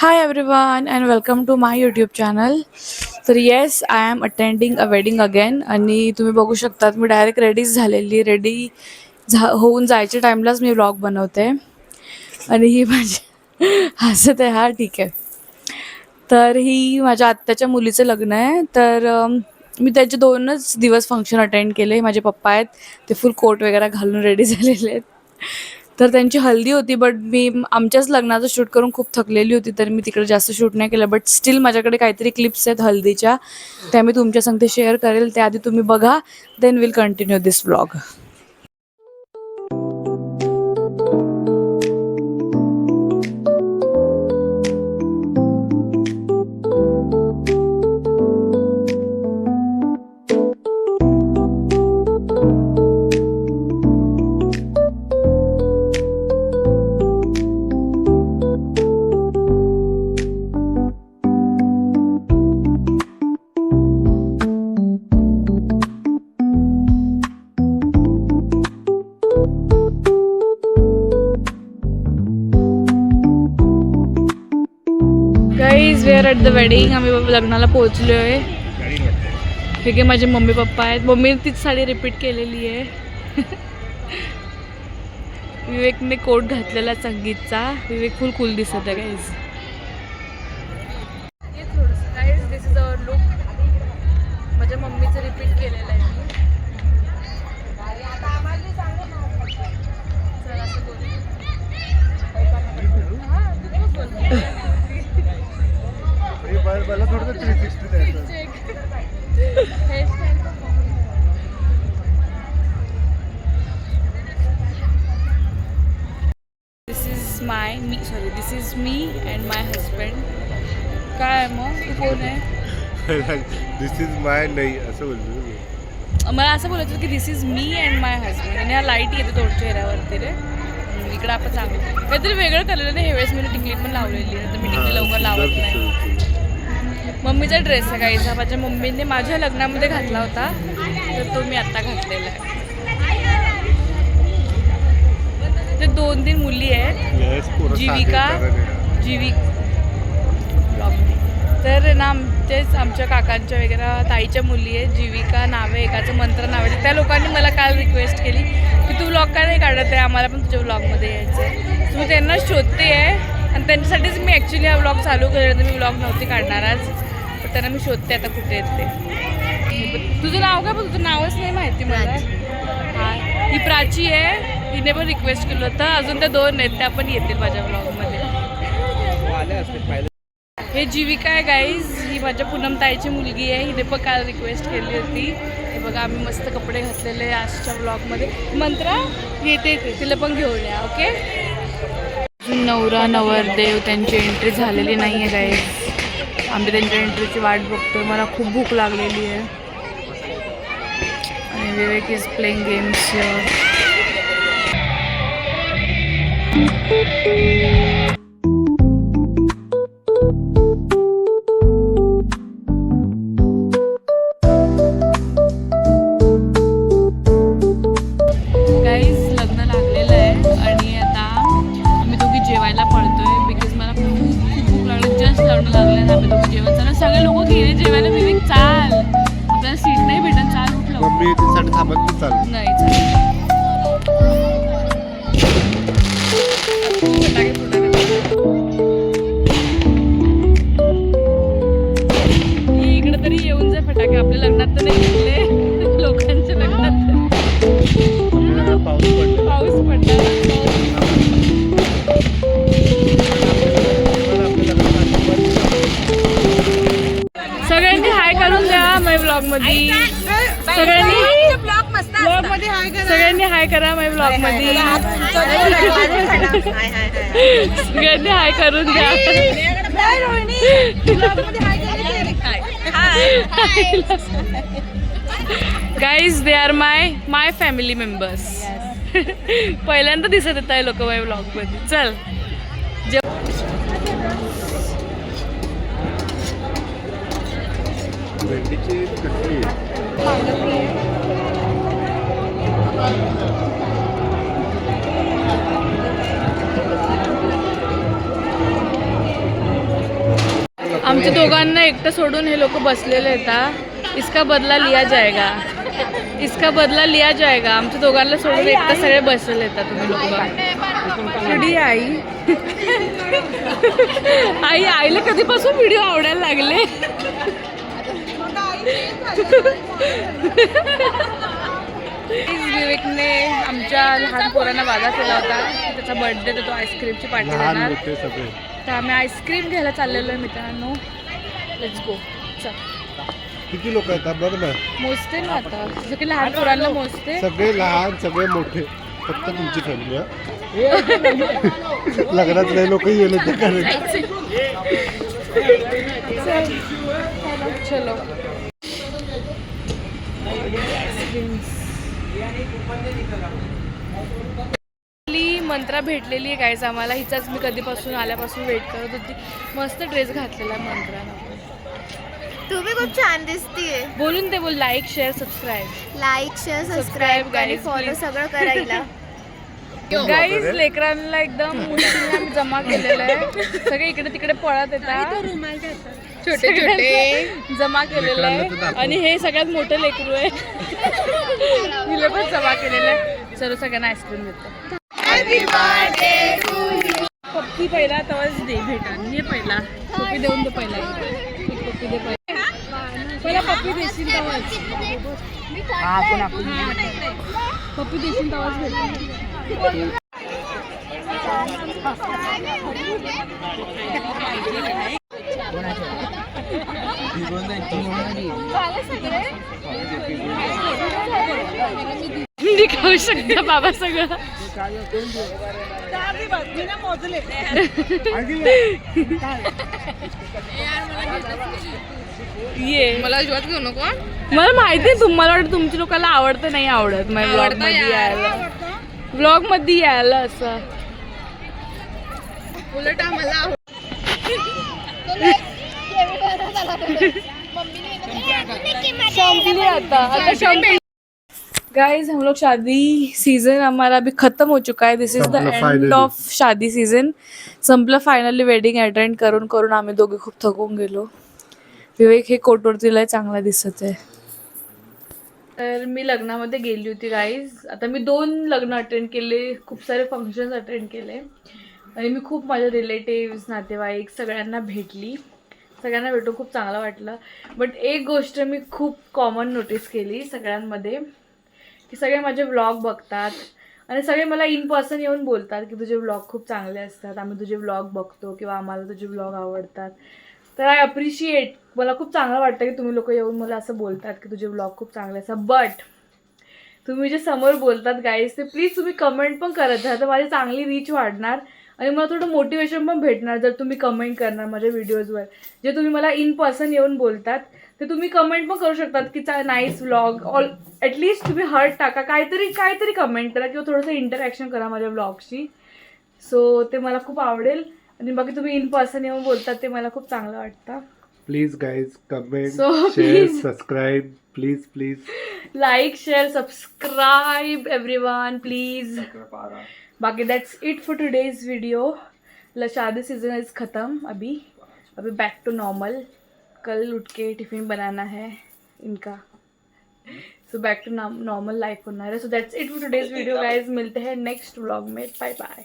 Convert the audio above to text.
Hi everyone and welcome to my YouTube channel. तर yes I am attending a wedding again आणि तुम्ही बघू शकतात मी डायरेक्ट रेडीच झालेली होऊन जायच्या टाईमलाच मी व्लॉग बनवते आणि ही माझी हसत आहे. हा ठीक आहे. तर ही माझ्या आत्याच्या मुलीचं लग्न आहे. तर मी त्याचे 2च दिवस फंक्शन अटेंड केले. माझे पप्पा आहेत ते फुल कोट वगैरे घालून रेडी झालेले आहेत. तर त्यांची हल्दी होती बट मी आमच्याच लग्नाचं शूट करून खूप थकलेली होती तर मी तिकडे जास्त शूट नाही केलं. बट स्टील माझ्याकडे काहीतरी क्लिप्स आहेत हल्दीच्या, त्या मी तुमच्या संगते शेअर करेल. त्याआधी तुम्ही बघा, then will continue this vlog. Guys we are at the wedding. आम्ही लग्नाला पोहोचलो आहे. हे की माझे मम्मी पप्पा आहेत. मम्मीने तीच साडी रिपीट केलेली आहे. विवेकने कोट घातलेला संगीतचा. विवेक फुल कूल दिसत आहे guys. Guys this is our look. माझ्या मम्मीचं रिपीट केलेलं आहे मी. मला थोडं 360 द्यायचं. This is me and my husband. काय मग तू कोण आहे? दिस इज माय नाही असं बोलतो. मला असं बोलायचं होतं की this is me and my husband. आणि हा लाईट येते तोड चेहऱ्यावरती रे. इकडं आपण चांगलं काहीतरी वेगळं केलेलं नाही. हे वेळेस मी टिकली पण लावलेली आहे. तर मी टिकली लवकर लावत नाही. मम्मीचा ड्रेस आहे गाईज. हा माझ्या मम्मीने माझ्या लग्नामध्ये घातला होता तर तो मी आत्ता घातलेला आहे. ते 2-3 मुली आहेत. जीविका तर ना तेच आमच्या काकांच्या वगैरे ताईच्या मुली आहेत. जीविका नाव आहे, एकाचं मंत्र नाव आहे. त्या लोकांनी मला काल रिक्वेस्ट केली की तू व्लॉग का नाही काढत आहे, आम्हाला पण तुझ्या व्लॉगमध्ये यायचं आहे. मी त्यांना शोधते आहे आणि त्यांच्यासाठीच मी ॲक्च्युली हा व्लॉग चालू केला. तर मी व्लॉग नव्हती काढणार आज, पण त्यांना मी शोधते आता कुठे आहेत ते. तुझं नाव काय? पण तुझं नावच नाही माहिती मला. हां, ही प्राची आहे. हिने पण रिक्वेस्ट केलं होतं. अजून त्या 2 आहेत, त्या पण येतील माझ्या व्लॉगमध्ये. हे जीविका आहे गाईज. ही माझ्या पूनम ताईची मुलगी आहे. हिने पण काल रिक्वेस्ट केली होती. हे बघा आम्ही मस्त कपडे घातलेले आजच्या व्लॉगमध्ये. मंत्रा येते तिला पण घेऊन या. ओके. अजून नवरा नवरदेव त्यांची एंट्री झालेली नाही आहे गाईज. आम्ही त्यांच्या एंट्रीची वाट बघतोय. मला खूप भूक लागलेली आहे आणि विवेक इज प्लेइंग गेम्स. सगळे लोक गेले जेवायला. विवेक चाल, आपल्याला सीट नाही भेटत. चाल उठलं. मम्मी त्यासाठी थांबत चाल नाही. इकडे तरी येऊन जा फटाके. आपल्या लग्नात तर नाही घेतले, लोकांच्या लग्नात पाऊस पडला. सगळ्यांनी हाय करून द्या माझ्या ब्लॉगमध्ये. सगळ्यांनी हाय करा माझ्या ब्लॉगमध्ये. सगळ्यांनी हाय करून द्या. Guys they are my family members. पहिल्यांदा दिसत येत आहे लोक माझ्या ब्लॉगमध्ये. चल भेंडीची चटणी. आमच्या दोघांना एकटं सोडून हे लोक बसलेले आहेत. इसका बदला लिया जाएगा, इसका बदला लिया जाएगा. आमच्या दोघांना सोडून एकटं सगळे बसलेले आहेत तुम्ही लोक. कुठे आई आई आईला कधीपासून व्हिडिओ आवडायला लागले. विवेकने आमच्या लहान पोरांना वादा केला होता की त्याचा बर्थडे तर तो आईस्क्रीमची पार्टी देणार. तर आम्ही आईस्क्रीम घ्यायला चाललेलो आहे मित्रांनो. Let's go. चल. किती लोक आहेत बघ ना. मोजते ना आता, जसं की लहान पोरांना मोजते. सगळे लहान सगळे मोठे, फक्त तुमची फॅमिली. लग्नात नाही लोक गेले ते करायचे. चलो. मंत्रा भेटलेली आहे गाईज आम्हाला. हिचाच मी कधीपासून आल्यापासून वेट करत होती. मस्त ड्रेस घातलेला आहे मंत्रानं. तुम्ही खूप छान दिसतीये. बोलून ते बोल. Like share subscribe. Like share subscribe आणि फॉलो सगळं करायला. गाईज लेकरांना एकदम मुश्किल आम्ही जमा केलेलं आहे. सगळे इकडे तिकडे पळत येतात. छोटे छोटे जमा केलेलं आहे. आणि हे सगळ्यात मोठं लेकरू आहे. हिला पण जमा केलेलं आहे. सर्व सगळ्यांना आईस्क्रीम देतो. पप्पी पहिला तवाच दे भेटा. ये पहिला पप्पी देऊन दे. पहिला एक पप्पी दे. पहिला पप्पी देशील तवाच. पप्पी देशील तवाच भेटा. मी खाऊ शकते बाबा सगळं. ये मला अजिबात घेऊ नको. मला माहिती आहे तुम्हाला वाटतं तुमच्या लोकांना आवडतं नाही आवडत. मला ब्लॉग मध्ये यायला, ब्लॉग मध्ये यायला असं. उलट आम्हाला संपली आता संपली. गाइज हम लोग शादी सीजन हमारा अभी खत्म हो चुका है. This is the end of शादी सीजन. संपलं फायनली. वेडिंग अटेंड करून करून आम्ही दोघे खूप थकून गेलो. विवेक हे कोटवरतीला चांगला दिसत आहे. तर मी लग्नामध्ये गेली होती गाईज. आता मी 2 लग्न अटेंड केले, खूप सारे फंक्शन्स अटेंड केले आणि मी खूप माझ्या रिलेटिव्स नातेवाईक सगळ्यांना भेटली. सगळ्यांना भेटून खूप चांगलं वाटलं. बट एक गोष्ट मी खूप कॉमन नोटीस केली सगळ्यांमध्ये, की सगळे माझे व्लॉग बघतात आणि सगळे मला इन पर्सन येऊन बोलतात की तुझे व्लॉग खूप चांगले असतात, आम्ही तुझे व्लॉग बघतो किंवा आम्हाला तुझे व्लॉग आवडतात. तर आय अप्रिशिएट. मला खूप चांगलं वाटतं की तुम्ही लोक येऊन मला असं बोलतात की तुझे व्लॉग खूप चांगले असतात. बट तुम्ही जे समोर बोलतात गाईज ते प्लीज तुम्ही कमेंट पण करत जा. तर माझी चांगली रीच वाढणार आणि मला थोडं मोटिवेशन पण भेटणार जर तुम्ही कमेंट करणार माझ्या व्हिडिओजवर. जे तुम्ही मला इन पर्सन येऊन बोलतात ते तुम्ही कमेंट पण करू शकतात की नाईस व्लॉग. ऑल ॲटलिस्ट तुम्ही हार्ट टाका, काहीतरी कमेंट करा किंवा थोडंसं इंटरॅक्शन करा माझ्या व्लॉगशी. सो ते मला खूप आवडेल. आणि बाकी तुम्ही इन पर्सन येऊन बोलतात ते मला खूप चांगलं वाटतं. Please guys comment So, share please. Subscribe. Please like share subscribe everyone please. बाकी that's it for today's video. शादी सीजन इज ख़त्म. अभी बैक टू नॉर्मल. कल उठ के टिफ़िन बनाना है इनका. So back to normal life होना है. So that's it for today's video guys. मिलते हैं नेक्स्ट व्लॉग में. Bye bye.